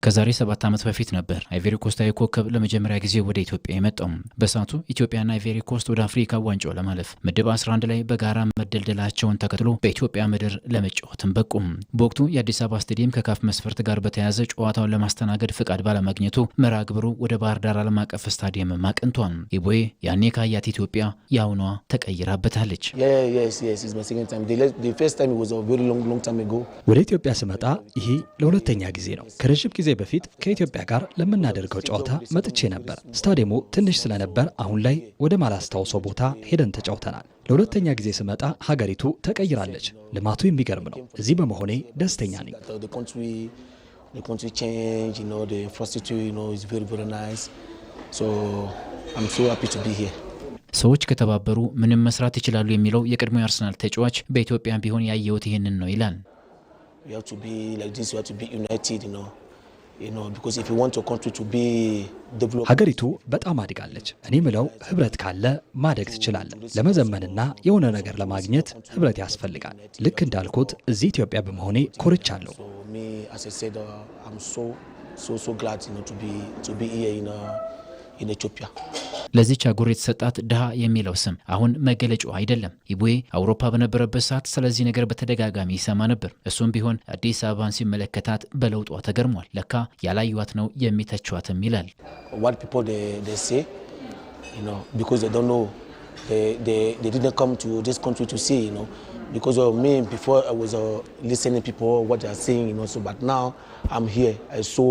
ከዛሬ 7 ዓመት በፊት ነበር አይቬሪ ኮስታዊ ኮከብ ለመጀመሪያ ጊዜ ወደ ኢትዮጵያ የመጣው። በሳቱ ኢትዮጵያና አይቬሪ ኮስት ወደ አፍሪካ ዋንጫው ለማለፍ ምድብ 11 ላይ በጋራ መደልደላቸውን ተከትሎ በኢትዮጵያ ምድር ለመጫወትም በቁም። በወቅቱ የአዲስ አበባ ስታዲየም ከካፍ መስፈርት ጋር በተያያዘ ጨዋታውን ለማስተናገድ ፍቃድ ባለማግኘቱ መርሃ ግብሩ ወደ ባህር ዳር ዓለም አቀፍ ስታዲየም ማቅንቷል። ኢቦዬ ያኔ ካያት ኢትዮጵያ ያውኗ ተቀይራበታለች። ወደ ኢትዮጵያ ስመጣ ይሄ ለሁለተኛ ጊዜ ነው። ከረጅም ጊዜ በፊት ከኢትዮጵያ ጋር ለምናደርገው ጨዋታ መጥቼ ነበር። ስታዲየሙ ትንሽ ስለነበር አሁን ላይ ወደ ማላስታውሰው ቦታ ሄደን ተጫውተናል። ለሁለተኛ ጊዜ ስመጣ ሀገሪቱ ተቀይራለች። ልማቱ የሚገርም ነው። እዚህ በመሆኔ ደስተኛ ነኝ። ሰዎች ከተባበሩ ምንም መስራት ይችላሉ የሚለው የቀድሞ የአርሰናል ተጫዋች በኢትዮጵያ ቢሆን ያየሁት ይህንን ነው ይላል። ሀገሪቱ በጣም አድጋለች። እኔ ምለው ህብረት ካለ ማደግ ትችላለን። ለመዘመንና የሆነ ነገር ለማግኘት ህብረት ያስፈልጋል። ልክ እንዳልኩት እዚህ ኢትዮጵያ በመሆኔ ኮርቻለሁ። ለዚች አህጉር የተሰጣት ድሃ የሚለው ስም አሁን መገለጫው አይደለም። ኢቦዬ አውሮፓ በነበረበት ሰዓት ስለዚህ ነገር በተደጋጋሚ ይሰማ ነበር። እሱም ቢሆን አዲስ አበባን ሲመለከታት በለውጧ ተገርሟል። ለካ ያላዩዋት ነው የሚተቿትም ይላል። Because of me, before I was listening to people what they are saying, so but now I'm here. I saw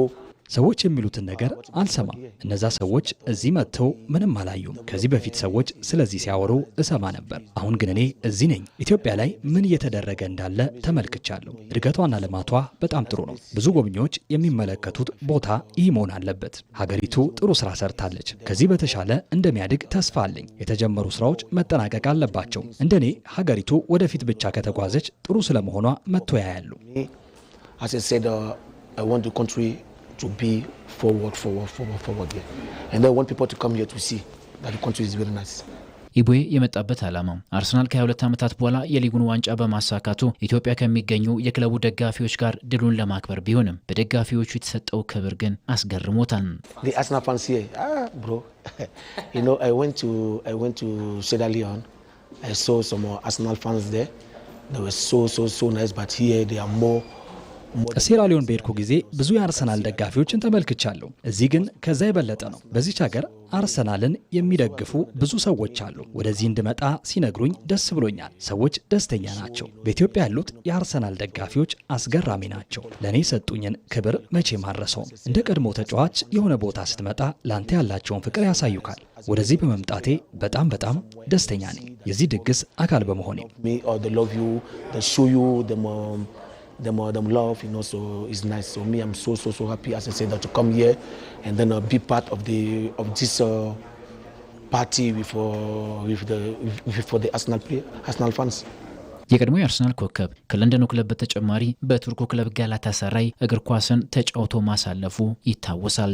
ሰዎች የሚሉትን ነገር አልሰማም። እነዛ ሰዎች እዚህ መጥተው ምንም አላዩም። ከዚህ በፊት ሰዎች ስለዚህ ሲያወሩ እሰማ ነበር። አሁን ግን እኔ እዚህ ነኝ። ኢትዮጵያ ላይ ምን እየተደረገ እንዳለ ተመልክቻለሁ። እድገቷና ልማቷ በጣም ጥሩ ነው። ብዙ ጎብኚዎች የሚመለከቱት ቦታ ይህ መሆን አለበት። ሀገሪቱ ጥሩ ስራ ሰርታለች። ከዚህ በተሻለ እንደሚያድግ ተስፋ አለኝ። የተጀመሩ ስራዎች መጠናቀቅ አለባቸው። እንደኔ ሀገሪቱ ወደፊት ብቻ ከተጓዘች ጥሩ ስለመሆኗ መጥተው ያያሉ። To be forward, yeah. And I want people to come here to see that the country is very nice. ኢቦዬ የመጣበት ዓላማው አርሰናል ከ22 ዓመታት በኋላ የሊጉን ዋንጫ በማሳካቱ ኢትዮጵያ ከሚገኙ የክለቡ ደጋፊዎች ጋር ድሉን ለማክበር ቢሆንም በደጋፊዎቹ የተሰጠው ክብር ግን አስገርሞታል። The Arsenal fans here, bro. I went to Sierra Leone. I saw some Arsenal fans there. They were so nice, but here they are more. ሴራሊዮን በሄድኩ ጊዜ ብዙ የአርሰናል ደጋፊዎችን ተመልክቻለሁ። እዚህ ግን ከዛ የበለጠ ነው። በዚች ሀገር አርሰናልን የሚደግፉ ብዙ ሰዎች አሉ። ወደዚህ እንድመጣ ሲነግሩኝ ደስ ብሎኛል። ሰዎች ደስተኛ ናቸው። በኢትዮጵያ ያሉት የአርሰናል ደጋፊዎች አስገራሚ ናቸው። ለእኔ የሰጡኝን ክብር መቼም አልረሳውም። እንደ ቀድሞ ተጫዋች የሆነ ቦታ ስትመጣ ላንተ ያላቸውን ፍቅር ያሳዩካል። ወደዚህ በመምጣቴ በጣም ደስተኛ ነኝ። የዚህ ድግስ አካል በመሆኔ them love, so it's nice. So me, I'm so happy, as I said, that to come here and then be part of this party for the Arsenal fans. የቀድሞ የአርሰናል ኮከብ ከለንደኑ ክለብ በተጨማሪ በቱርኩ ክለብ ጋላታሳራይ እግር ኳስን ተጫውቶ ማሳለፉ ይታወሳል።